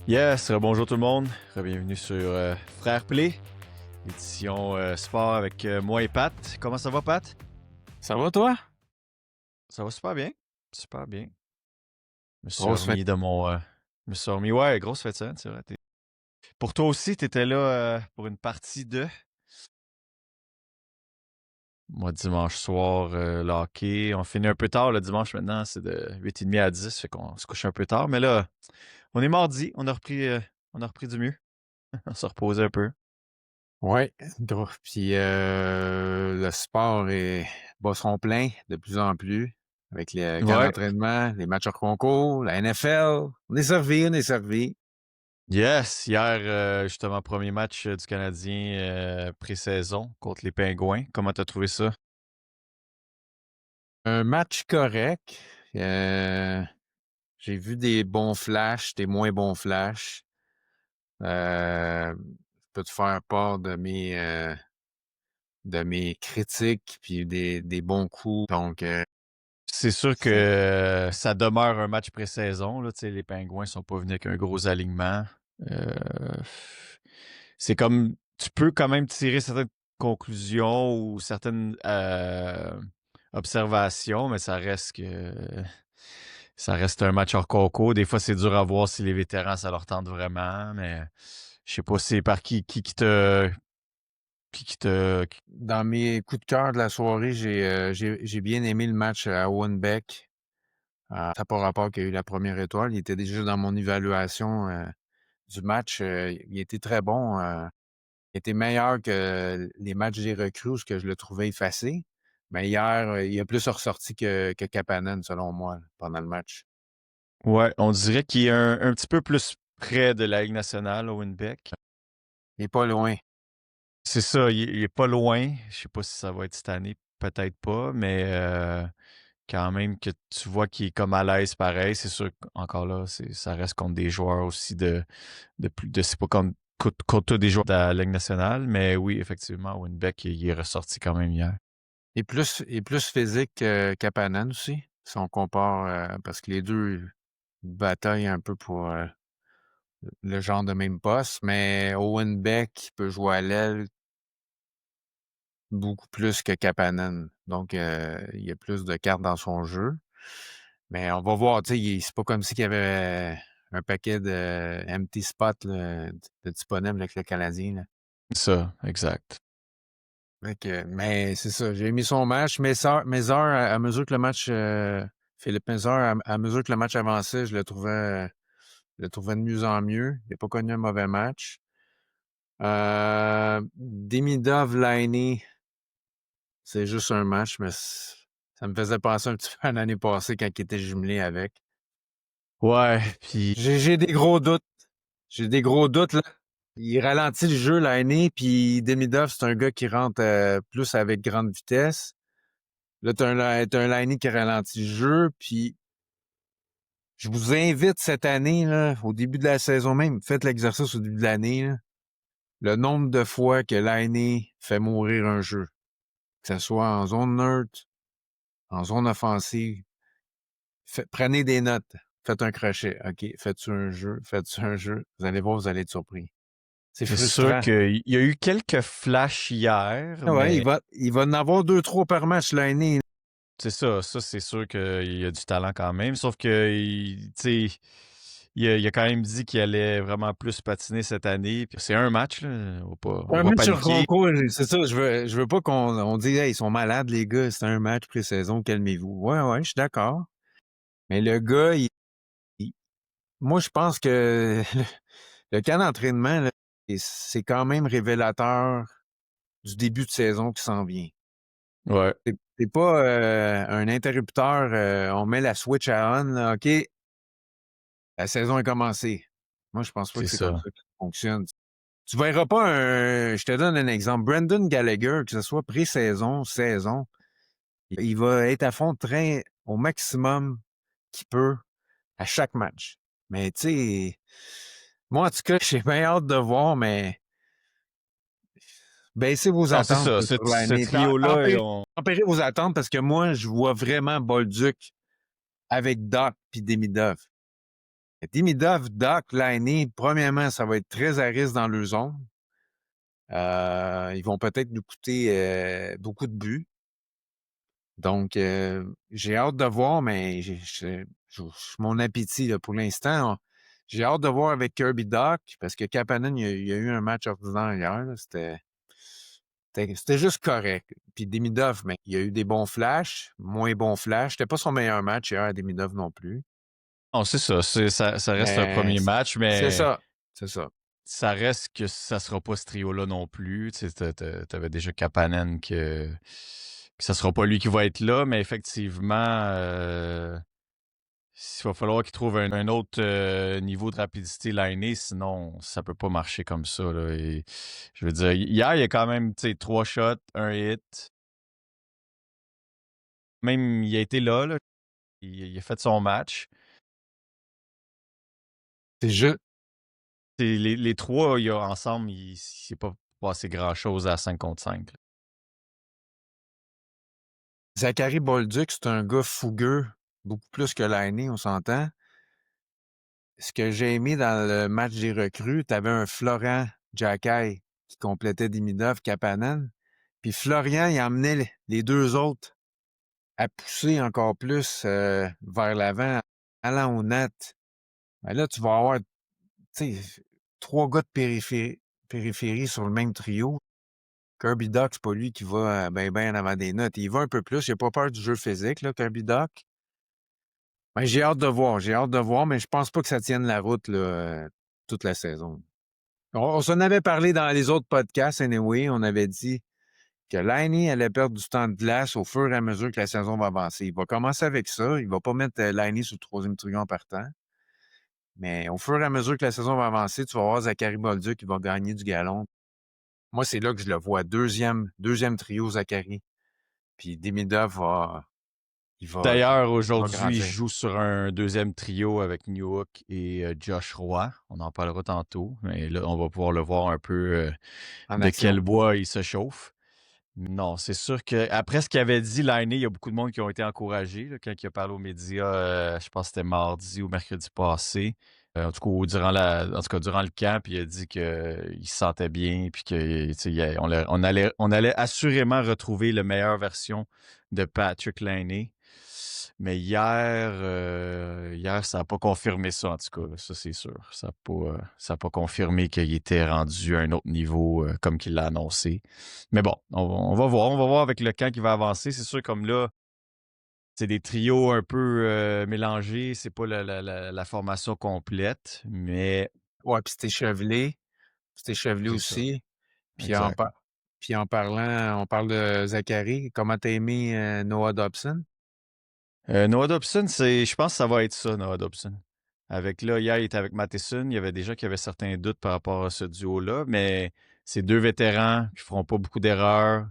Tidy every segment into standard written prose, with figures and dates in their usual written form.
Yes, bonjour tout le monde. Bienvenue sur Frère Play, l'édition sport avec moi et Pat. Comment ça va, Pat? Ça va, toi? Ça va super bien. Super bien. Je me suis Grosse fête. remis de mon. Je me suis remis, ouais, grosse fête, ça, c'est vrai. Pour toi aussi, t'étais là pour une partie de. Moi, dimanche soir, le hockey. On finit un peu tard le dimanche maintenant, c'est de 8h30 à 10, fait qu'on se couche un peu tard. Mais là, on est mardi, on a repris du mieux. On s'est reposé un peu. Ouais, gros. Puis le sport bat son plein de plus en plus avec les camps Ouais. d'entraînement, les matchs hors concours, la NFL. On est servi, on est servi. Yes, hier, justement, premier match du Canadien pré-saison contre les Pingouins. Comment t'as trouvé ça? Un match correct. Euh, j'ai vu des bons flashs, des moins bons flashs. Je peux te faire part de mes critiques puis des bons coups. Donc, C'est sûr que c'est ça demeure un match pré-saison. Là, tu sais, les Pingouins sont pas venus avec un gros alignement. Euh, c'est comme tu peux quand même tirer certaines conclusions ou certaines observations, mais ça reste un match hors concours. Des fois, c'est dur à voir si les vétérans ça leur tente vraiment, mais je sais pas c'est par qui te. dans mes coups de cœur de la soirée, j'ai bien aimé le match à Owen Beck. Ça n'a pas rapport qu'il a eu la première étoile. Il était déjà dans mon évaluation du match. Il était très bon. Il était meilleur que les matchs des recrues, où ce que je le trouvais effacé. Mais hier, il a plus ressorti que Kapanen, selon moi, pendant le match. Ouais, on dirait qu'il est un petit peu plus près de la Ligue nationale, Owen Beck. Il n'est pas loin. C'est ça, il est pas loin. Je sais pas si ça va être cette année, peut-être pas, mais quand même que tu vois qu'il est comme à l'aise pareil. C'est sûr qu'encore là, ça reste contre des joueurs aussi c'est pas contre tous des joueurs de la Ligue nationale, mais oui, effectivement, Owen Beck, il est ressorti quand même hier. Il est plus physique que Kapanen aussi, si on compare, parce que les deux bataillent un peu pour le genre de même poste, mais Owen Beck peut jouer à l'aile beaucoup plus que Kapanen. Donc, il y a plus de cartes dans son jeu. Mais on va voir, tu sais, c'est pas comme s'il y avait un paquet de empty spots là, de disponibles avec le Canadien. Là. Ça, exact. Mais c'est ça, j'ai mis son match. Mes heures à mesure que le match, Philippe Mézard, à mesure que le match avançait, je le trouvais de mieux en mieux. Il n'a pas connu un mauvais match. Demidov, Laine, c'est juste un match, mais ça me faisait penser un petit peu à l'année passée quand il était jumelé avec. Ouais, puis J'ai des gros doutes. J'ai des gros doutes, là. Il ralentit le jeu l'année, puis Demidov, c'est un gars qui rentre plus avec grande vitesse. Là, t'as un Laine qui ralentit le jeu, puis je vous invite cette année, là, au début de la saison même, faites l'exercice au début de l'année, là, le nombre de fois que Laine fait mourir un jeu, que ce soit en zone neutre, en zone offensive. Prenez des notes. Faites un crochet. OK. Faites-tu un jeu? Faites-tu un jeu? Vous allez voir, vous allez être surpris. C'est c'est sûr frustrant. qu'il y a eu quelques flashs hier, Ah ouais, il mais va, il va en avoir 2-3 par match l'année. c'est ça, c'est sûr qu'il y a du talent quand même, sauf que, tu sais, il a quand même dit qu'il allait vraiment plus patiner cette année. Puis c'est un match, là, on Un va match sur paniquer. concours, c'est ça. Je veux pas qu'on dise, hey, ils sont malades, les gars. C'est un match pré-saison, calmez-vous. Ouais, ouais, je suis d'accord. Mais le gars, moi, je pense que le camp d'entraînement, là, c'est quand même révélateur du début de saison qui s'en vient. Ouais, C'est pas un interrupteur, on met la switch à on, là, OK, la saison est commencée. Moi, je pense pas c'est que c'est comme ça. ça que ça fonctionne. Tu verras pas je te donne un exemple. Brandon Gallagher, que ce soit pré-saison, saison, il va être à fond de train au maximum qu'il peut à chaque match. Mais tu sais, moi, en tout cas, j'ai bien hâte de voir, mais baissez vos Non, c'est attentes ça. là, sur Ce l'année. trio-là, Tempérez vos attentes parce que moi, je vois vraiment Bolduc avec Doc puis Demidov. Demidov, Doc, Laine, premièrement, ça va être très à risque dans leur zone. Ils vont peut-être nous coûter beaucoup de buts. Donc, j'ai hâte de voir, mais mon appétit là, pour l'instant, j'ai hâte de voir avec Kirby Doc, parce que Kapanen, il y a eu un match ordinaire hier. Là, c'était juste correct. Puis Demidov, mais il y a eu des bons flashs, moins bons flashs. C'était pas son meilleur match hier à Demidov non plus. Non, c'est ça. Ça reste un Mais premier match, c'est mais ça. C'est ça. ça reste que ça sera pas ce trio-là non plus. Tu sais, t'avais déjà Kapanen que ça sera pas lui qui va être là, mais effectivement, il va falloir qu'il trouve un autre niveau de rapidité l'année, sinon ça peut pas marcher comme ça. Là. Et, je veux dire, hier, il y a quand même 3 shots, un hit. Même, il a été là, là. Il a fait son match. C'est juste. Les trois, ensemble, il s'est pas passé grand-chose à 5 contre 5. Zachary Bolduc, c'est un gars fougueux, beaucoup plus que Laine, on s'entend. Ce que j'ai aimé dans le match des recrues, tu avais un Florent Jacky qui complétait Dimidov, Kapanen. Puis Florian, il emmenait les deux autres à pousser encore plus vers l'avant, allant au net. Ben là, tu vas avoir, tu sais, trois gars de périphérie sur le même trio. Kirby Doc, c'est pas lui qui va ben en avant des notes. Il va un peu plus. Il a pas peur du jeu physique, là, Kirby Doc. Ben, j'ai hâte de voir, mais je pense pas que ça tienne la route là, toute la saison. On s'en avait parlé dans les autres podcasts, anyway. On avait dit que Liney allait perdre du temps de glace au fur et à mesure que la saison va avancer. Il va commencer avec ça. Il va pas mettre Liney sur le troisième trio en partant. Mais au fur et à mesure que la saison va avancer, tu vas voir Zachary Bolduc qui va gagner du galon. Moi, c'est là que je le vois. Deuxième trio, Zachary. Puis Demidov il va, D'ailleurs, il va aujourd'hui, je grandir. joue sur un deuxième trio avec Newhook et Josh Roy. On en parlera tantôt. Mais là, on va pouvoir le voir un peu En de quel action. bois il se chauffe. Non, c'est sûr que après ce qu'il avait dit l'année, il y a beaucoup de monde qui ont été encouragés là, quand il a parlé aux médias. Je pense que c'était mardi ou mercredi passé. En tout cas, durant le camp, puis il a dit qu'il se sentait bien, puis que tu sais, on allait assurément retrouver la meilleure version de Patrick Laine. Mais hier, ça n'a pas confirmé ça, en tout cas. Ça, c'est sûr. Ça a pas confirmé qu'il était rendu à un autre niveau comme qu'il l'a annoncé. Mais bon, on va voir. On va voir avec le camp qui va avancer. C'est sûr, comme là, c'est des trios un peu mélangés. C'est pas la formation complète, mais Ouais, puis c'était chevelé. C'était chevelé c'est ça. aussi. Puis Exact. puis en parlant, on parle de Zachary. Comment t'as aimé Noah Dobson? Noah Dobson, je pense que ça va être ça, Noah Dobson. Avec là, hier, il était avec Matheson. Il y avait déjà qu'il y avait certains doutes par rapport à ce duo-là, mais c'est deux vétérans qui feront pas beaucoup d'erreurs.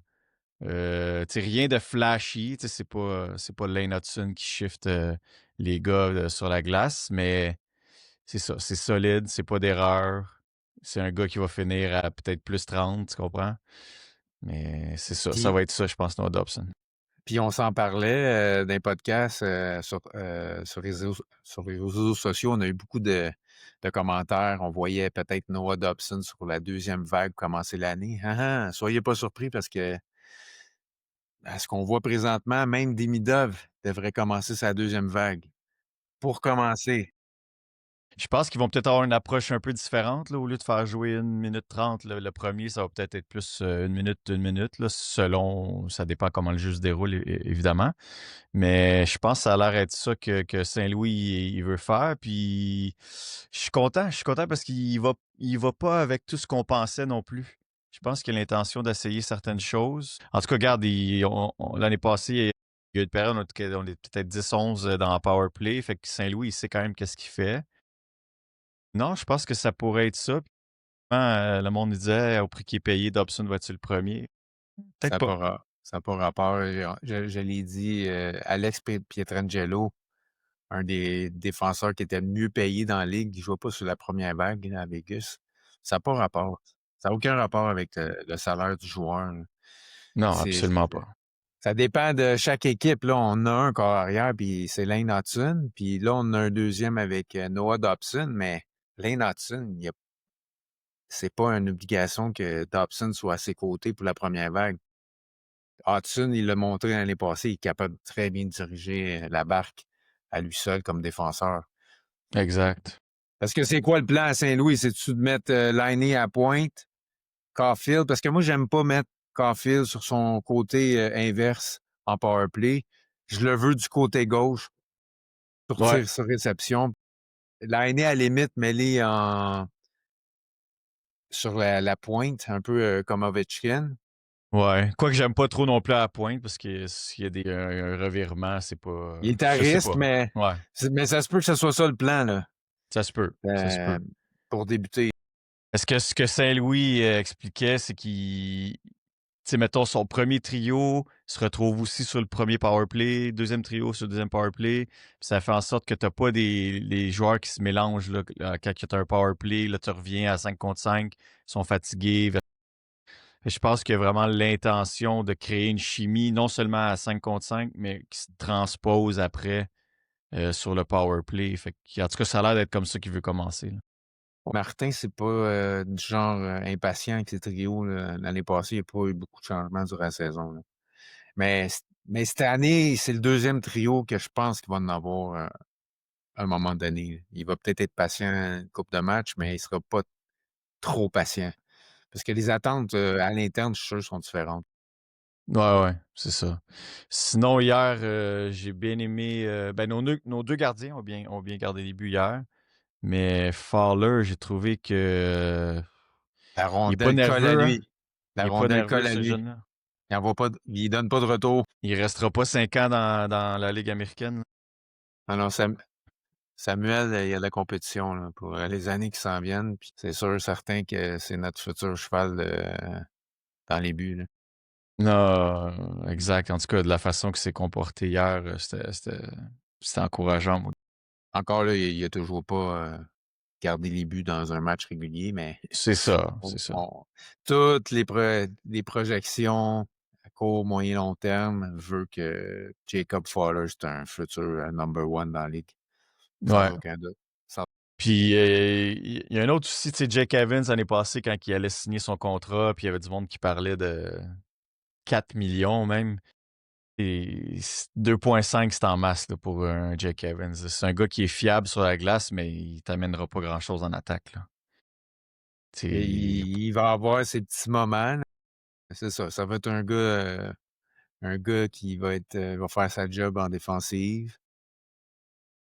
Rien de flashy. C'est pas Lane Hudson qui shift les gars sur la glace, mais c'est ça. C'est solide, c'est pas d'erreur. C'est un gars qui va finir à peut-être plus 30, tu comprends? Mais c'est ça. Ça Puis, va être ça, je pense, Noah Dobson. puis on s'en parlait d'un podcast sur les réseaux sociaux. On a eu beaucoup de commentaires. On voyait peut-être Noah Dobson sur la deuxième vague commencer l'année. Soyez pas surpris parce que à ce qu'on voit présentement, même Demidov devrait commencer sa deuxième vague. Pour commencer, Je pense qu'ils vont peut-être avoir une approche un peu différente. Là, au lieu de faire jouer 1 minute 30, le premier, ça va peut-être être plus 1 minute, là, selon. Ça dépend comment le jeu se déroule, évidemment. Mais je pense que ça a l'air être ça que Saint-Louis il veut faire. Puis je suis content. Je suis content parce qu'il va pas avec tout ce qu'on pensait non plus. Je pense qu'il a l'intention d'essayer certaines choses. En tout cas, regarde, l'année passée, il y a eu une période où on est peut-être 10-11 dans le power play. Fait que Saint-Louis, il sait quand même qu'est-ce qu'il fait. Non, je pense que ça pourrait être ça. Le monde nous disait au prix qui est payé, Dobson va être le premier. Peut-être pas. ça n'a pas rapport. Je l'ai dit, Alex Pietrangelo, un des défenseur qui était le mieux payé dans la ligue. Il ne jouait pas sur la première vague là, à Vegas. Ça n'a pas rapport. Ça n'a aucun rapport avec le salaire du joueur. Là. Non, C'est, absolument pas. Ça dépend de chaque équipe. Là, on a un corps arrière, puis c'est Lane Hudson. Puis là, on a un deuxième avec Noah Dobson, mais Lane Hudson, c'est pas une obligation que Dobson soit à ses côtés pour la première vague. Hudson, il l'a montré l'année passée, il est capable de très bien diriger la barque à lui seul comme défenseur. Exact. Parce que c'est quoi le plan à Saint-Louis? C'est-tu de mettre Laine à pointe, Caulfield? Parce que moi, j'aime pas mettre Caulfield sur son côté inverse en power play. Je le veux du côté gauche pour Ouais. tir sur réception. Laine, à la limite, mêlé sur la pointe, un peu comme Ovechkin. Ouais. Quoique j'aime pas trop non plus à la pointe parce que s'il y a un revirement, c'est pas. Il est à Je sais risque, pas. Ouais. mais ça se peut que ce soit ça le plan là, Ça se peut. Ça se euh, peut. pour débuter. Est-ce que ce que Saint-Louis expliquait, c'est qu'il. Tu sais, mettons, son premier trio se retrouve aussi sur le premier power play, deuxième trio sur le deuxième power play. Puis ça fait en sorte que tu n'as pas les joueurs qui se mélangent là, quand tu as un power play. Là, tu reviens à 5 contre 5, ils sont fatigués. Je pense qu'il y a vraiment l'intention de créer une chimie, non seulement à 5 contre 5, mais qui se transpose après sur le power play. En tout cas, ça a l'air d'être comme ça qu'il veut commencer. Là. Martin, c'est pas du genre impatient avec ses trios. Là. L'année passée, il n'y a pas eu beaucoup de changements durant la saison. Là. Mais, mais cette année, c'est le deuxième trio que je pense qu'il va en avoir à un moment donné. Il va peut-être être patient une coupe de match, mais il sera pas trop patient. Parce que les attentes à l'interne, je suis sûr, sont différentes. Ouais, c'est ça. Sinon, hier, j'ai bien aimé. Ben, nos deux gardiens ont bien gardé les buts hier. Mais Fowler, j'ai trouvé que La il est pas rondelle colle à nerveux, hein? lui. Il La est pas rondelle nerveux, colle à ce lui. jeune-là. Il envoie pas il donne pas de retour. Il restera pas 5 ans dans la Ligue américaine. Alors, Samuel, il y a de la compétition là, pour les années qui s'en viennent. Puis c'est sûr, certain que c'est notre futur cheval dans les buts. Là. Non, exact. En tout cas, de la façon qu'il s'est comporté hier, c'était encourageant. Moi. Encore là, il a toujours pas gardé les buts dans un match régulier, mais C'est ça, on- c'est ça. on- toutes les projections à court, moyen, long terme veulent que Jacob Fowler, c'est un futur number one dans la ligue, sans Ouais. aucun doute. Sans- Puis, il y a un autre aussi, tu sais, Jake Evans, l'année passée, quand il allait signer son contrat, puis il y avait du monde qui parlait de 4 millions même. Et 2,5, c'est en masse là, pour un Jake Evans. C'est un gars qui est fiable sur la glace, mais il t'amènera pas grand-chose en attaque. Là. Et C'est- il va avoir ses petits moments. Là. C'est ça. Ça va être un gars qui va faire sa job en défensive.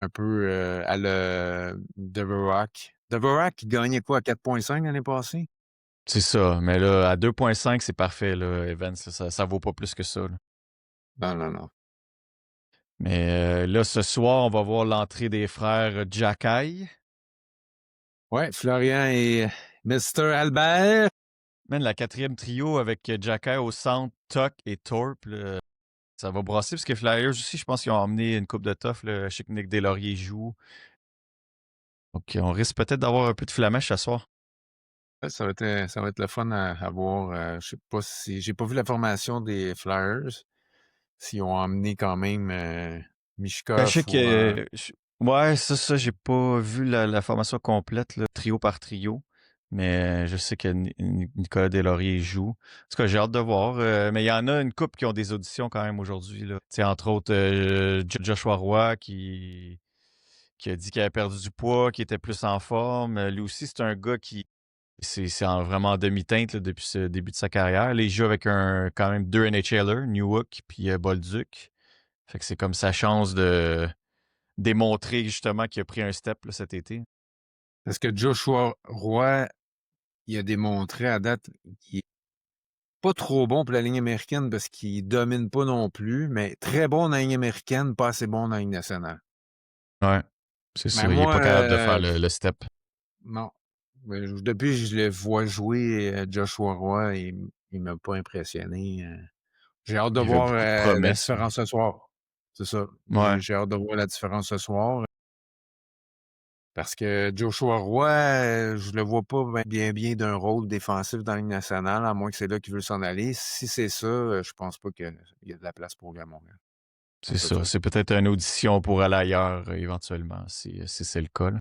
Un peu à le Deverak. Deverak qui gagnait quoi, 4,5 l'année passée? C'est ça. Mais là, à 2,5, c'est parfait, là, Evans. Ça vaut pas plus que ça. Là. Non, non, non. Mais là, ce soir, on va voir l'entrée des frères Jackay. Ouais, Florian et Mr. Albert. Man, la quatrième trio avec Jackay au centre, Tuck et Thorpe. Là, ça va brasser parce que Flyers aussi, je pense qu'ils ont emmené une coupe de tough. Là. Je sais que Nick Deslauriers joue. Donc, on risque peut-être d'avoir un peu de flamèche ce soir. Ouais, ça va être le fun à voir. Je sais pas si j'ai pas vu la formation des Flyers. S'ils ont emmené quand même Ben, je sais Mishkov ou que. Ouais, ça, j'ai pas vu la formation complète, là, trio par trio. Mais je sais que Nicolas Deslauriers joue. En tout cas, j'ai hâte de voir. Mais il y en a une couple qui ont des auditions quand même aujourd'hui. Là. Tu sais, entre autres, Joshua Roy qui a dit qu'il avait perdu du poids, qui était plus en forme. Lui aussi, c'est un gars qui. Vraiment en demi-teinte là, depuis ce début de sa carrière. Là, il joue avec quand même deux NHLers, Newhook puis Bolduc. Fait que c'est comme sa chance de démontrer justement qu'il a pris un step là, cet été. parce que Joshua Roy, il a démontré à date qu'il est pas trop bon pour la ligne américaine parce qu'il domine pas non plus, mais très bon dans la ligne américaine, pas assez bon dans la ligne nationale. Ouais, c'est Mais ça. Il est moi, pas capable de faire le step. non. Depuis que je le vois jouer, Joshua Roy, il m'a pas impressionné. J'ai hâte de Il avait voir beaucoup de la promesses, mais. différence ce soir. C'est ça. Ouais. J'ai hâte de voir la différence ce soir Parce que Joshua Roy, je le vois pas bien d'un rôle défensif dans la Ligue nationale, à moins que c'est là qu'il veut s'en aller. Si c'est ça, je pense pas qu'il y a de la place pour lui à Montréal. À C'est ce ça. jour. C'est peut-être une audition pour aller ailleurs éventuellement, si c'est le cas, là.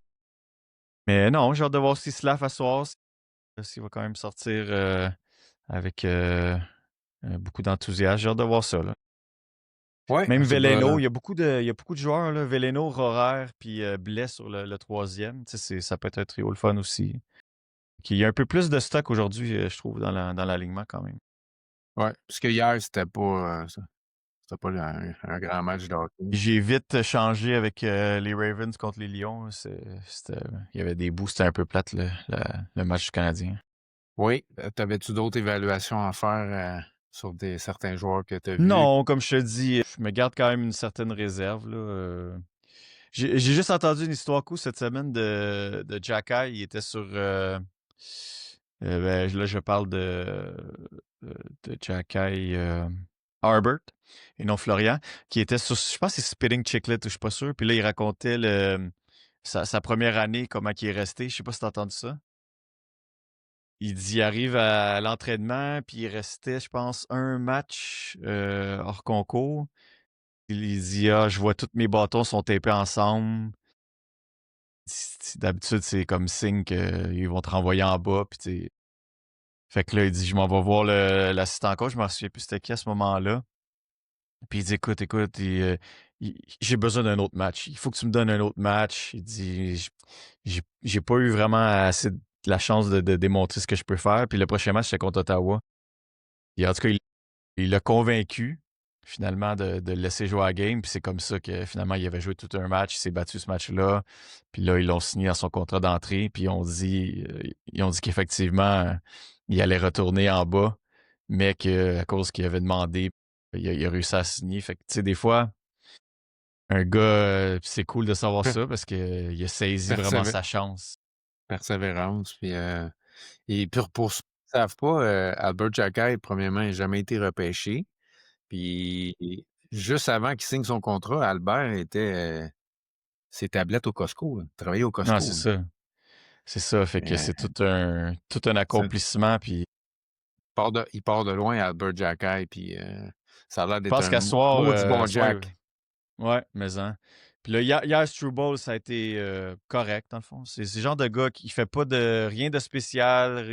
Mais non, j'ai hâte de voir si Slav à soir, s'il va quand même sortir avec beaucoup d'enthousiasme. J'ai hâte de voir ça, là. Ouais, Même ben, Veleno, il y a beaucoup de joueurs, là. Veleno, Rorer, puis Blais sur le troisième. Tu sais, ça peut être un trio le fun aussi. Il y a un peu plus de stock aujourd'hui, je trouve, dans l'alignement quand même. ouais. Parce que hier, c'était pas un grand match de hockey. J'ai vite changé avec les Ravens contre les Lions. Il y avait des bouts, c'était un peu plate le match du Canadien. Oui. T'avais-tu d'autres évaluations à faire sur certains joueurs que tu as vus? Non, comme je te dis, je me garde quand même une certaine réserve, là. J'ai juste entendu une histoire cool cette semaine de Jacky. Il était sur. Ben, là, je parle de Jacky Harbert et non Florian, qui était sur. Je pense que c'est Spitting Chiclet, ou je suis pas sûr. Puis là, il racontait sa première année, comment il est resté. Je sais pas si t'as entendu ça. Il dit, il arrive à l'entraînement, puis il restait, je pense, un match hors concours. Il dit, ah, je vois tous mes bâtons sont tapés ensemble. D'habitude, c'est comme signe qu'ils vont te renvoyer en bas. Puis fait que là, il dit, je m'en vais voir l'assistant coach. Je me souviens plus c'était qui à ce moment-là. Puis il dit, écoute, j'ai besoin d'un autre match. Il faut que tu me donnes un autre match. Il dit, j'ai pas eu vraiment assez de la chance de démontrer ce que je peux faire. Puis le prochain match, c'est contre Ottawa. Et en tout cas, il l'a convaincu finalement de le laisser jouer à la game. Puis c'est comme ça que finalement, il avait joué tout un match. Il s'est battu ce match-là. Puis là, ils l'ont signé dans son contrat d'entrée. Puis ils ont dit qu'effectivement, il allait retourner en bas, mais qu'à cause qu'il avait demandé, il a réussi à signer. Fait que, tu sais, des fois, un gars, c'est cool de savoir Per- ça parce qu'il a saisi vraiment persévé- sa chance. Persévérance. Et puis pour ceux qui ne savent pas, Albert Jacquet, premièrement, n'a jamais été repêché. Puis juste avant qu'il signe son contrat, Albert était ses tablettes au Costco, là. Il travaillait au Non, c'est Costco, là. ça. C'est ça. Fait que Euh, c'est tout un ça- accomplissement. Puis il part de loin, Albert Jacquet, puis ça a l'air je d'être pense un qu'à soir, maudit bon à soir, Jack. ouais, mais hein. Puis là, hier Struble, ça a été correct, dans le fond. C'est le genre de gars qui fait pas de rien de spécial.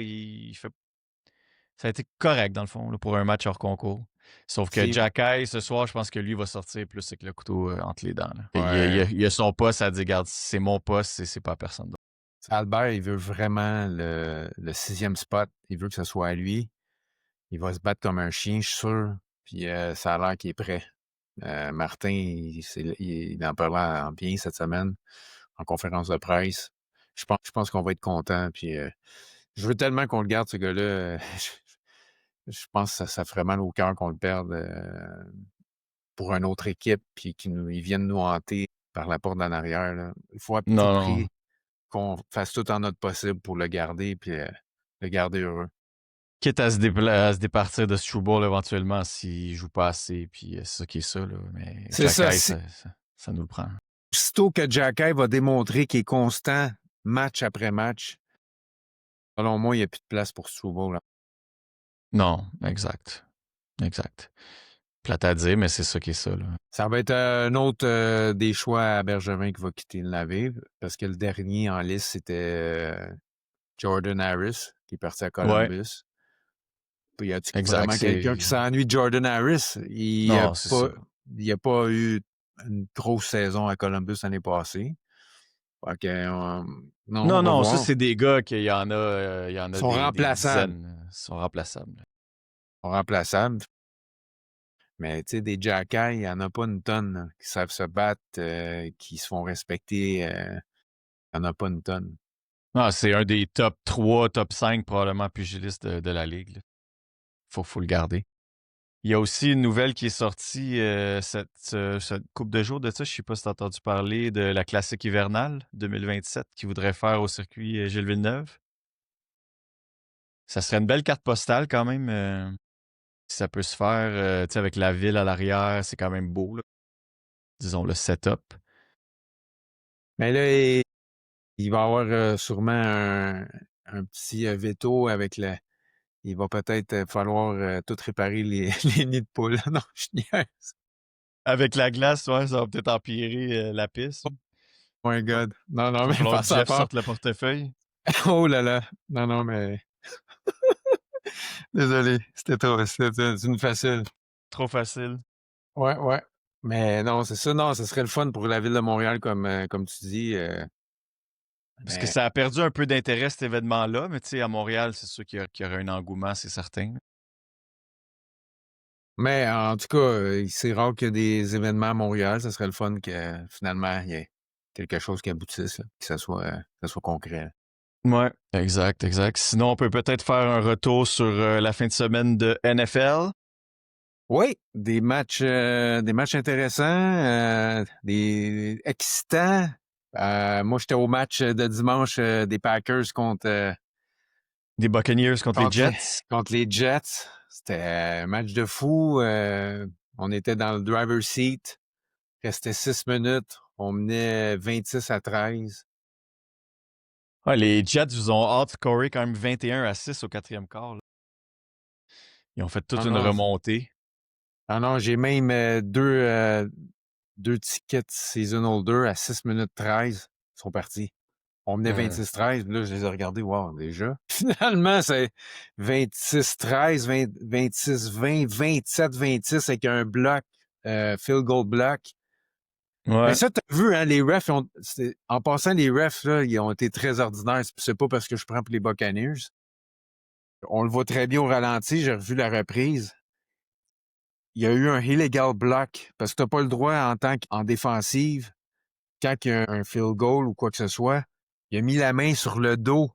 Ça a été correct, dans le fond, là, pour un match hors concours. Sauf que C'est Jacky, ce soir, je pense que lui va sortir plus avec le couteau entre les dents, là. ouais. Il a son poste à dire, regarde, c'est mon poste, c'est pas à personne d'autre. Albert, il veut vraiment le sixième spot. Il veut que ce soit à lui. Il va se battre comme un chien, je suis sûr. Puis ça a l'air qu'il est prêt. Martin, il en parlait en bien cette semaine, en conférence de presse. Je pense qu'on va être content. Puis je veux tellement qu'on le garde, ce gars-là. Je pense que ça ferait mal au cœur qu'on le perde pour une autre équipe, puis qu'ils viennent nous hanter par la porte d'en arrière, là. Il faut à tout Non, prix non. qu'on fasse tout en notre possible pour le garder, puis le garder heureux. Quitte à se départir de Struble éventuellement s'il joue pas assez, puis c'est ça qui est ça, là. Mais C'est ça. Jacky, ça nous le prend. Sitôt que Jacky va démontrer qu'il est constant match après match, selon moi, il n'y a plus de place pour Struble, là. Non, exact. Exact. Plate à dire, mais c'est ça qui est ça, là. Ça va être un autre des choix à Bergevin qui va quitter le navire, parce que le dernier en liste, c'était Jordan Harris, qui est parti à Ouais, Columbus. Puis y a-tu exact. vraiment quelqu'un qui s'ennuie de Jordan Harris? Non, c'est ça. Il a pas eu une grosse saison à Columbus l'année passée. Fait que, non, on Non, va non, ça, voir. c'est des gars il y en Ils a sont des remplaçables. dizaines. Ils sont remplaçables. Ils sont remplaçables. Mais tu sais, des Jackals, il n'y en a pas une tonne là, qui savent se battre, qui se font respecter. Il n'y en a pas une tonne. Non, c'est un des top 3, top 5 probablement pugilistes de la Ligue, là. Faut le garder. Il y a aussi une nouvelle qui est sortie cette couple de jours de ça. Je ne sais pas si tu as entendu parler de la classique hivernale 2027 qu'ils voudraient faire au circuit Gilles Villeneuve. Ça serait une belle carte postale quand même. Si ça peut se faire tu sais, avec la ville à l'arrière, c'est quand même beau, là. Disons le setup. Mais là, il va y avoir sûrement un petit veto avec le. Il va peut-être falloir tout réparer les, les nids de poules. Non, je niaise. Avec la glace, ouais, ça va peut-être empirer la piste. Oh my God. Non, non, Il va mais falloir pas que ça Jeff part. sorte le portefeuille. Oh là là. Non, non, mais désolé. C'était trop. C'était une facile. Trop facile. Ouais, ouais. Mais non, c'est ça. Non, ce serait le fun pour la ville de Montréal, comme tu dis. Parce que Mais, ça a perdu un peu d'intérêt, cet événement-là, mais tu sais, à Montréal, c'est sûr qu'il y aura un engouement, c'est certain. mais en tout cas, c'est rare qu'il y ait des événements à Montréal. Ce serait le fun que finalement, il y ait quelque chose qui aboutisse, là, que ça soit concret. Ouais, exact, exact. Sinon, on peut peut-être faire un retour sur la fin de semaine de NFL. Oui, des matchs intéressants, des excitants. Moi, j'étais au match de dimanche des Packers Des Buccaneers contre les contre les, Jets. contre les Jets. C'était un match de fou. On était dans le driver's seat. Restait 6 minutes. On menait 26-13. Ouais, les Jets vous ont outscoré quand même 21-6 au quatrième quart, là. Ils ont fait toute Ah une non, remontée. ah non, j'ai même deux tickets season holder à 6 minutes 13. Ils sont partis. On menait Euh, 26-13, là, je les ai regardés, wow, déjà. Finalement, c'est 26-13, 26-20, 27-26 avec un bloc, field goal block. Mais ouais. ça, t'as vu, hein, les refs, en passant, les refs, là, ils ont été très ordinaires. C'est pas parce que je prends pour les Buccaneers. On le voit très bien au ralenti, j'ai revu la reprise. Il y a eu un illegal block parce que t'as pas le droit en tant qu'en défensive, quand il y a un field goal ou quoi que ce soit, il a mis la main sur le dos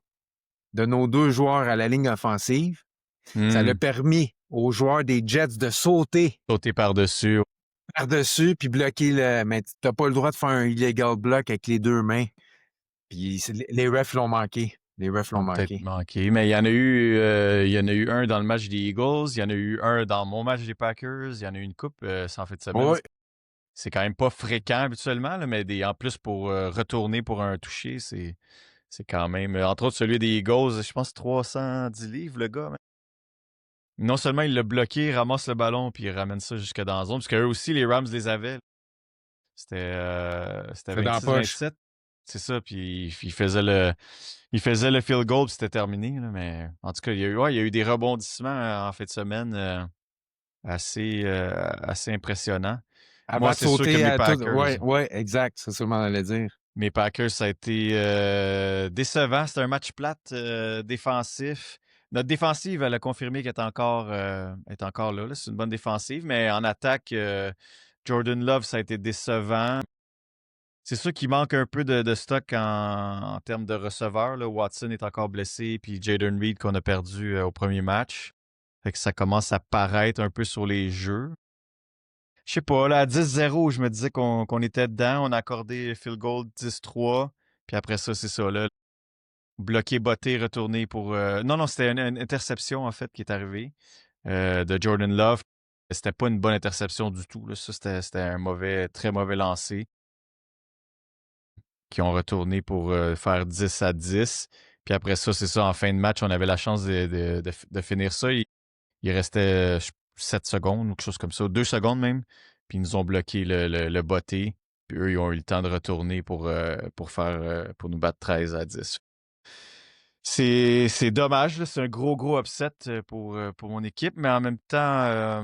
de nos deux joueurs à la ligne offensive. Ça l'a Hmm. permis aux joueurs des Jets de sauter Sauter par-dessus. par-dessus puis bloquer le. Mais t'as pas le droit de faire un illegal block avec les deux mains. Puis les refs l'ont manqué. Les refs Ils l'ont ont peut-être manqué. manqué. Mais il y en a eu un dans le match des Eagles. Il y en a eu un dans mon match des Packers. Il y en a eu une coupe en fin de semaine. Oui. C'est quand même pas fréquent habituellement, là, mais en plus pour retourner pour un toucher, c'est quand même. Entre autres, celui des Eagles, je pense 310 livres, le gars. Non seulement il l'a bloqué, il ramasse le ballon, puis il ramène ça jusque dans la zone, parce qu'eux aussi, les Rams les avaient. C'était C'est dans la poche. 26-27. C'est ça, puis il faisait le field goal, puis c'était terminé, là, mais en tout cas, il y a eu des rebondissements en fin de semaine assez impressionnants. Avant Moi, de c'est sûr que sauter mes à tout. Packers, Ouais, ouais, exact. C'est ça que je m'en allais dire. ça a été décevant. C'était un match plate défensif. Notre défensive, elle a confirmé qu'elle est encore là. C'est une bonne défensive, mais en attaque, Jordan Love, ça a été décevant. C'est sûr qu'il manque un peu de stock en termes de receveurs, là. Watson est encore blessé, puis Jaden Reed qu'on a perdu au premier match. Fait que ça commence à paraître un peu sur les jeux. Je sais pas, là, à 10-0, je me disais qu'on était dedans. On a accordé field goal 10-3. Puis après ça, c'est ça, là. Bloqué, botté, retourné pour. Non, non, c'était une interception, en fait, qui est arrivée de Jordan Love. C'était pas une bonne interception du tout, là. Ça, c'était un très mauvais lancer qui ont retourné pour faire 10-10. Puis après ça, c'est ça, en fin de match, on avait la chance de finir ça. Il restait 7 secondes ou quelque chose comme ça, 2 secondes même. Puis ils nous ont bloqué le botté. Puis eux, ils ont eu le temps de retourner pour nous battre 13-10. C'est dommage, là. C'est un gros, gros upset pour mon équipe, mais en même temps,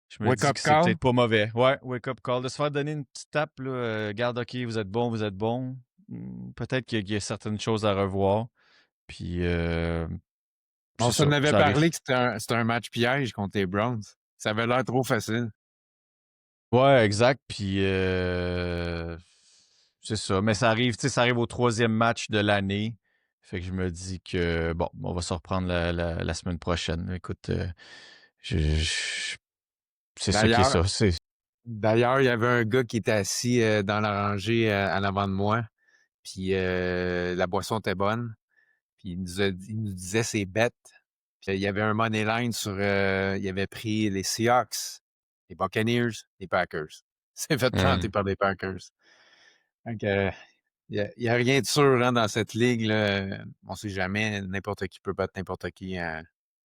je me Wake dis up que c'est call. peut-être pas mauvais. Ouais, wake up call. De se faire donner une petite tape, là, garde, OK, vous êtes bon, vous êtes bon. Peut-être qu'il y a certaines choses à revoir. Puis, On c'est s'en ça, avait ça arrive. parlé que c'était un match piège contre les Browns. Ça avait l'air trop facile. Ouais, exact. Puis c'est ça. Mais ça arrive, tu sais, ça arrive au troisième match de l'année. Fait que je me dis que bon, on va se reprendre la semaine prochaine. Écoute, c'est ça qui est D'ailleurs, ça. d'ailleurs, il y avait un gars qui était assis dans la rangée en avant de moi. Puis la boisson était bonne. Puis il nous disait ses bêtes. Puis il y avait un money line sur. Il avait pris les Seahawks, les Buccaneers, les Packers. Il s'est fait planter Hum. par les Packers. Donc, y a rien de sûr hein, dans cette ligue. Là. On sait jamais. N'importe qui peut battre n'importe qui un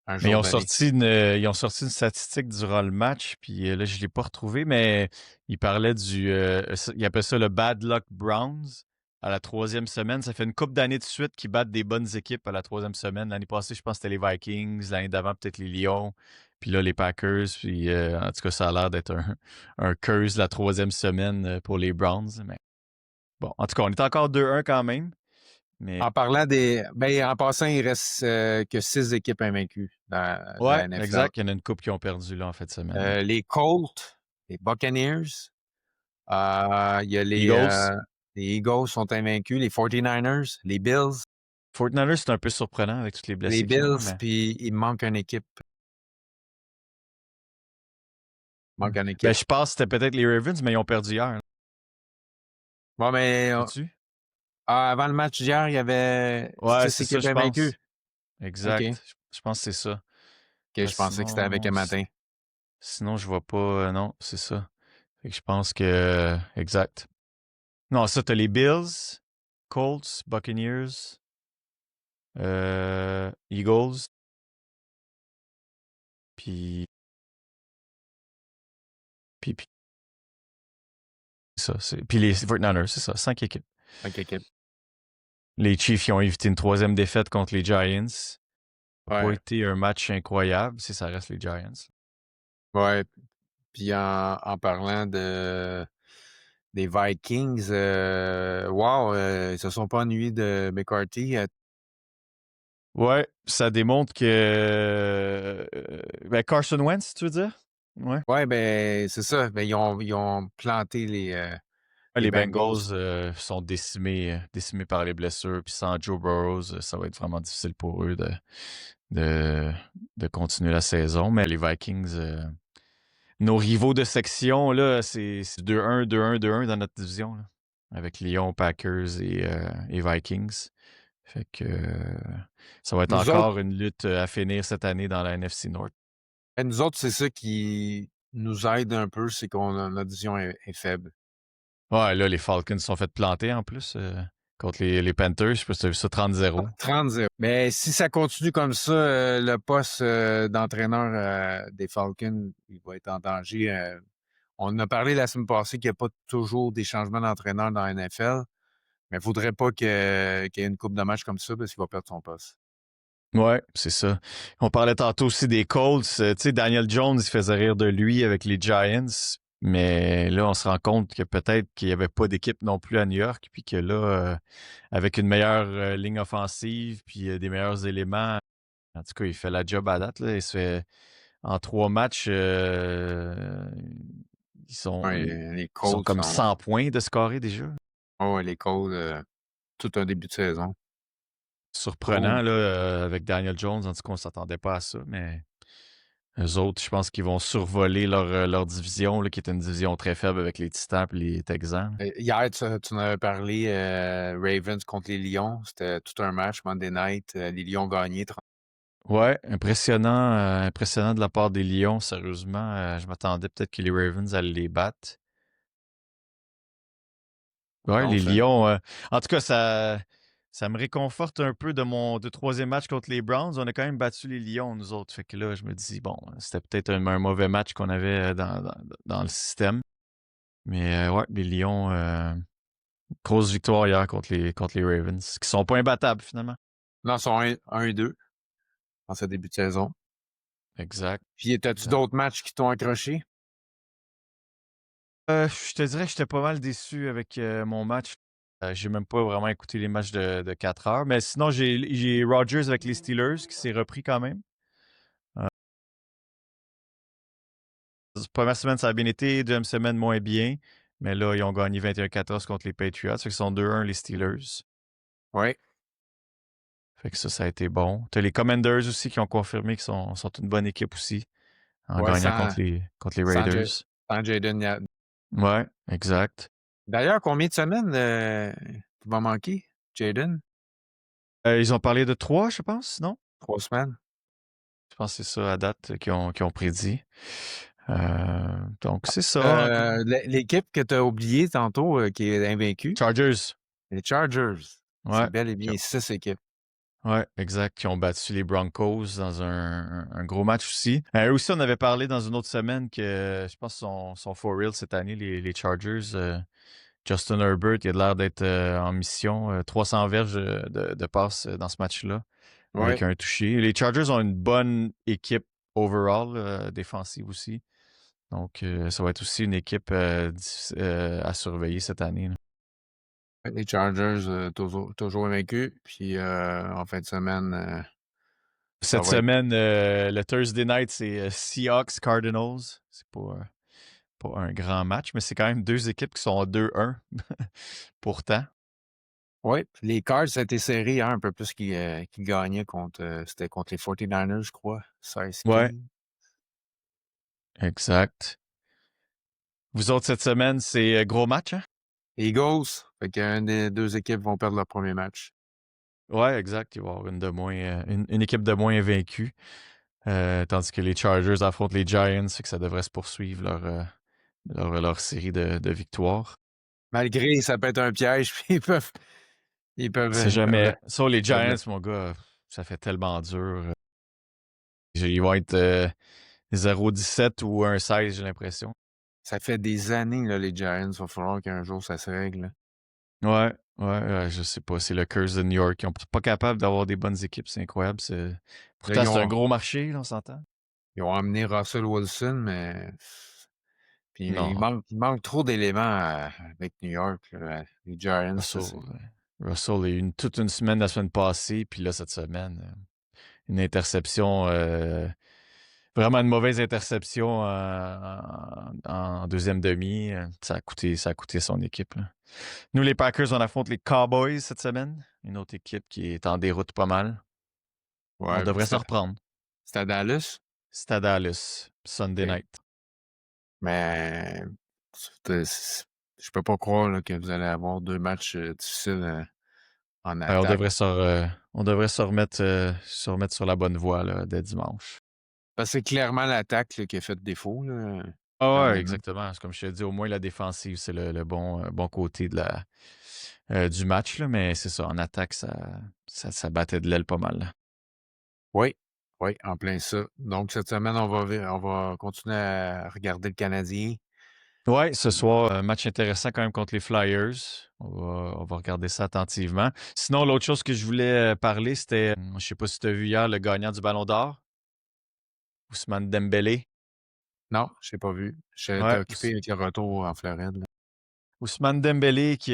Mais jour donné. ils ont sorti une statistique durant le match, puis là, je ne l'ai pas retrouvé, mais ils parlaient ils appellent ça le Bad Luck Browns à la troisième semaine. Ça fait une couple d'années de suite qu'ils battent des bonnes équipes à la troisième semaine. L'année passée, je pense que c'était les Vikings. L'année d'avant, peut-être les Lions. Puis là, les Packers. Puis en tout cas, ça a l'air d'être un curse la troisième semaine pour les Browns. Mais bon, en tout cas, on est encore 2-1 quand même. Mais En parlant des. Ben, en passant, il reste que 6 équipes invaincues dans la ouais, NFL. exact. Il y en a une coupe qui ont perdu là en fin de semaine. Les Colts, les Buccaneers, il y a Eagles. les Eagles sont invaincus, les 49ers, les Bills. Fortnite, c'est un peu surprenant avec tous les Les blessés qu'ils ont, Bills, mais. puis il manque une équipe. Il Ouais. manque une Ben, équipe. je pense que c'était peut-être les Ravens, mais ils ont perdu hier. Bon, mais Sais-tu? avant le match d'hier, il y avait Ouais, 6 c'est ça, équipes je invaincues. pense. OK. Exact. Je pense que c'est ça. OK, je Parce que pensais que c'était avec un matin. sinon, je vois pas. Non, c'est ça. Fait que je pense que. Exact. Non, ça, t'as les Bills, Colts, Buccaneers, Eagles, puis. Puis ça. Puis les 49ers, c'est ça. 5 équipes. 5 équipes. Les Chiefs, ils ont évité une troisième défaite contre les Giants. Pas Ouais. été un match incroyable si ça reste les Giants. Ouais. Puis en parlant des Vikings, wow, ils se sont pas ennuyés de McCarthy. Ouais, ça démontre que ben Carson Wentz, tu veux dire? Ouais. Ouais, ben c'est ça. Ben, ils ont planté les Les Bengals. Bengals sont décimés par les blessures. Puis sans Joe Burrows, ça va être vraiment difficile pour eux de, de continuer la saison. Mais les Vikings, nos rivaux de section, là, c'est 2-1, 2-1, 2-1 dans notre division, là, avec Lyon, Packers et Vikings. Fait que ça va être Nous autres, encore une lutte à finir cette année dans la NFC North. c'est ça qui nous aide un peu, c'est qu'on notre vision est faible. Ouais, là, les Falcons se sont fait planter en plus contre les Panthers. Je sais pas si tu as vu ça 30-0. 30-0. Mais si ça continue comme ça, le poste d'entraîneur des Falcons, il va être en danger. On en a parlé la semaine passée qu'il n'y a pas toujours des changements d'entraîneur dans la NFL, mais il ne faudrait pas qu'il y ait une coupe de match comme ça parce qu'il va perdre son poste. Ouais, c'est ça. On parlait tantôt aussi des Colts. Tu sais, Daniel Jones, il faisait rire de lui avec les Giants. Mais là, on se rend compte que peut-être qu'il n'y avait pas d'équipe non plus à New York. Puis que là, avec une meilleure ligne offensive, puis des meilleurs éléments, en tout cas, il fait la job à date. Là. Il se fait en 3 matchs, ils sont, Ouais, ils les sont Colts comme sont. 100 points de scorer déjà. Oh, les Colts, tout un début de saison. Surprenant, Oh. là, avec Daniel Jones. En tout cas, on ne s'attendait pas à ça. Mais eux autres, je pense qu'ils vont survoler leur division, là, qui est une division très faible avec les Titans et les Texans. Hier, tu en avais parlé, Ravens contre les Lions. C'était tout un match, Monday Night. Les Lions ont gagné. Ouais, impressionnant de la part des Lions, sérieusement. Je m'attendais peut-être que les Ravens allaient les battre. Ouais, Non, les Lions. En tout cas, ça me réconforte un peu de mon troisième match contre les Browns. On a quand même battu les Lions, nous autres. Fait que là, je me dis, bon, c'était peut-être un mauvais match qu'on avait dans le système. Mais ouais, les Lions, grosse victoire hier contre les Ravens, qui sont pas imbattables finalement. non, ils sont 1-2 en ce début de saison. Exact. Puis, as-tu Exact. d'autres matchs qui t'ont accroché? Je te dirais que j'étais pas mal déçu avec mon match. J'ai même pas vraiment écouté les matchs de 4 heures. Mais sinon, j'ai Rodgers avec les Steelers qui s'est repris quand même. Première semaine, ça a bien été. Deuxième semaine, moins bien. Mais là, ils ont gagné 21-14 contre les Patriots. Fait qu'ils sont 2-1 les Steelers. Oui. Fait que ça a été bon. T'as les Commanders aussi qui ont confirmé qu'ils sont une bonne équipe aussi en Ouais, gagnant contre les Raiders. sans Jaden. Ouais, exact. D'ailleurs, combien de semaines il va manquer, Jaden? Ils ont parlé de 3, je pense, non? 3 semaines? Je pense que c'est ça à date qu'ils ont prédit. Donc, c'est ça. L'équipe que tu as oubliée tantôt, qui est invaincue, Chargers. Les Chargers, c'est Ouais, bel et qui ont- bien 6 équipes. ouais, exact, qui ont battu les Broncos dans un gros match aussi. Eux aussi, on avait parlé dans une autre semaine que je pense qu'ils sont for real cette année, les Chargers. Justin Herbert, il a l'air d'être en mission. 300 verges de passes dans ce match-là, avec Ouais, un touché. Les Chargers ont une bonne équipe overall, défensive aussi. Donc, ça va être aussi une équipe à surveiller cette année, là. les Chargers, toujours invaincus. Puis en fin de semaine, ça Cette va être. semaine, le Thursday night, c'est Seahawks Cardinals. C'est pas un grand match, mais c'est quand même deux équipes qui sont à 2-1 pourtant. Oui, les Cards, ça a été serré, hein, un peu plus qu'ils gagnaient contre. C'était contre les 49ers, je crois. Ouais, 16-15. exact. Vous autres, cette semaine, c'est gros match, hein? Eagles, fait qu'une des deux équipes vont perdre leur premier match. Ouais, exact. Il va y avoir une équipe de moins vaincue. Tandis que les Chargers affrontent les Giants, fait que ça devrait se poursuivre leur série de victoires. Malgré, ça peut être un piège, puis ils peuvent, C'est ils peuvent, jamais. Sur les ils peuvent Giants, le- mon gars, ça fait tellement dur. Ils vont être 0-17 ou 1-16, j'ai l'impression. Ça fait des années, là, les Giants. Il va falloir qu'un jour ça se règle, là. Ouais, je sais pas. C'est le curse de New York. Ils sont pas capables d'avoir des bonnes équipes. C'est incroyable. Là, Pourtant, c'est un gros marché, là, on s'entend. ils ont amené Russell Wilson, mais puis Non, il manque trop d'éléments avec New York, là. Les Giants, ça, Russell, c'est. Russell a eu toute une semaine la semaine passée, puis là, cette semaine, une interception, vraiment une mauvaise interception en deuxième demi. Ça a coûté son équipe, là. Nous, les Packers, on affronte les Cowboys cette semaine. Une autre équipe qui est en déroute pas mal. On Ouais, devrait s'en reprendre. c'est à Dallas, C'est à Dallas, Sunday ok. night. Mais je peux pas croire là, que vous allez avoir deux matchs difficiles en Ouais, attaque. on devrait se remettre sur la bonne voie là, dès dimanche. Parce que c'est clairement l'attaque là, qui a fait défaut là, Ah ouais, dernièrement. exactement. C'est comme je te dis, au moins la défensive, c'est le bon côté du match, là, mais c'est ça, en attaque, ça battait de l'aile pas mal, là. Oui, oui, en plein ça. Donc cette semaine, on va continuer à regarder le Canadien. Ouais, ce soir, un match intéressant quand même contre les Flyers. On va regarder ça attentivement. Sinon, l'autre chose que je voulais parler, c'était, je sais pas si tu as vu hier le gagnant du Ballon d'Or, Ousmane Dembélé. Non, je l'ai pas vu. J'étais Ouais, occupé avec le retour en Floride, là. Ousmane Dembélé qui,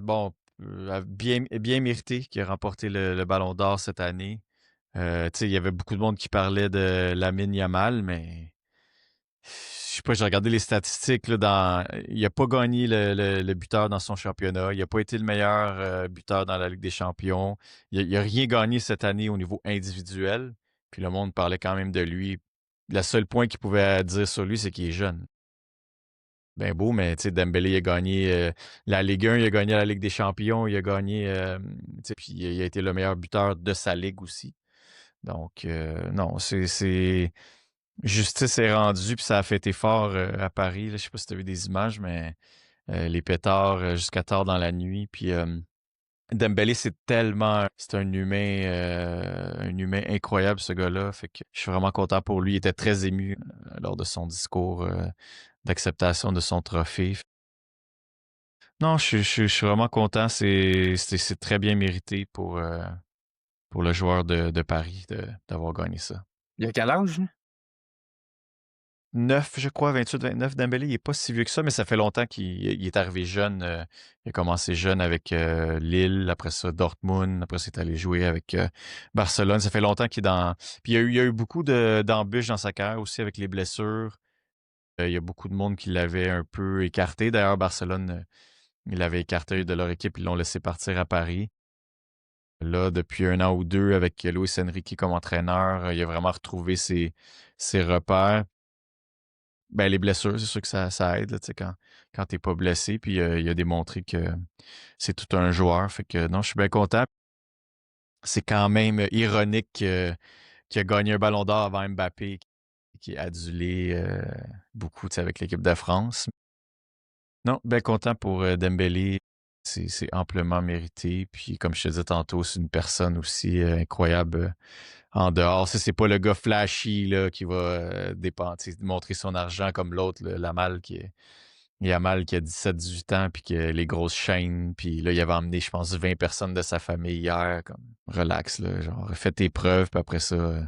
bon, a bien mérité, qui a remporté le Ballon d'Or cette année. Tu sais, il y avait beaucoup de monde qui parlait de Lamine Yamal, mais je sais pas, j'ai regardé les statistiques là, il n'a pas gagné le buteur dans son championnat. Il n'a pas été le meilleur buteur dans la Ligue des Champions. Il a rien gagné cette année au niveau individuel. Puis le monde parlait quand même de lui. Le seul point qu'il pouvait dire sur lui, c'est qu'il est jeune. Ben beau, mais tu sais, Dembélé il a gagné la Ligue 1, il a gagné la Ligue des Champions, il a gagné, tu sais, puis il a été le meilleur buteur de sa ligue aussi. Donc, non, justice est rendue, puis ça a fait fort à Paris. Là. Je sais pas si tu as vu des images, mais les pétards jusqu'à tard dans la nuit. Puis Dembélé, c'est un humain incroyable, ce gars-là. Fait que je suis vraiment content pour lui. Il était très ému lors de son discours d'acceptation de son trophée. Non, je suis vraiment content. C'est très bien mérité pour le joueur de Paris d'avoir gagné ça. Il a quel âge, lui? 9, je crois, 28, 29. Dembélé, il n'est pas si vieux que ça, mais ça fait longtemps qu'il est arrivé jeune. Il a commencé jeune avec Lille, après ça Dortmund, après ça il est allé jouer avec Barcelone. Ça fait longtemps qu'il est dans. Puis il y a eu beaucoup d'embûches dans sa carrière aussi avec les blessures. Il y a beaucoup de monde qui l'avait un peu écarté. D'ailleurs, Barcelone, il l'avait écarté de leur équipe, ils l'ont laissé partir à Paris. Là, depuis un an ou deux, avec Luis Enrique comme entraîneur, il a vraiment retrouvé ses repères. Ben, les blessures, c'est sûr que ça aide, là, tu sais, quand t'es pas blessé. Puis il a démontré que c'est tout un joueur. Fait que non, je suis bien content. C'est quand même ironique qu'il a gagné un ballon d'or avant Mbappé, qui est adulé beaucoup, tu sais, avec l'équipe de France. Non, bien content pour Dembélé. c'est amplement mérité. Puis comme je te disais tantôt, c'est une personne aussi incroyable en dehors. Ça, c'est pas le gars flashy là, qui va montrer son argent comme l'autre, Lamal Yamal qui a 17-18 ans, puis que les grosses chaînes, puis là, il avait emmené, je pense, 20 personnes de sa famille hier, comme, relax, là, genre, fais tes preuves, puis après ça,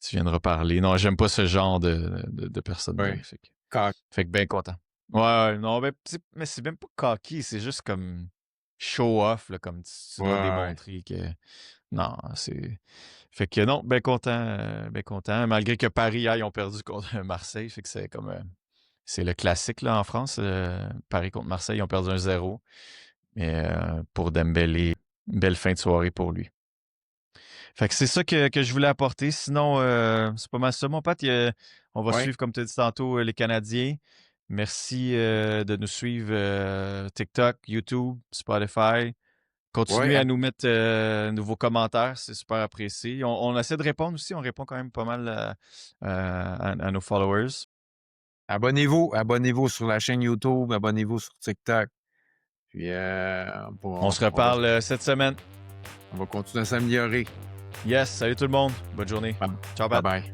tu viendras parler. Non, j'aime pas ce genre de personnes-là, Ouais. Quand- fait que bien content. Ouais, ouais, non, mais c'est même pas cocky, c'est juste comme show-off, là, comme tu Ouais, dois ouais. démontrer que, non, fait que non, bien content, malgré que Paris, hier, ils ont perdu contre Marseille, fait que c'est comme, c'est le classique là, en France. Paris contre Marseille, ils ont perdu 1-0. Mais pour Dembélé, une belle fin de soirée pour lui. Fait que c'est ça que je voulais apporter. Sinon, c'est pas mal ça, mon pote. On va Ouais, suivre, comme tu as dit tantôt, les Canadiens. Merci de nous suivre TikTok, YouTube, Spotify. ouais. Continuez à nous mettre vos commentaires, c'est super apprécié. On essaie de répondre aussi, on répond quand même pas mal à nos followers. Abonnez-vous sur la chaîne YouTube, abonnez-vous sur TikTok. Puis On se reparle cette semaine. on va continuer à s'améliorer. Yes, salut tout le monde. Bonne journée. Bye Ciao, bye. Pat. Bye.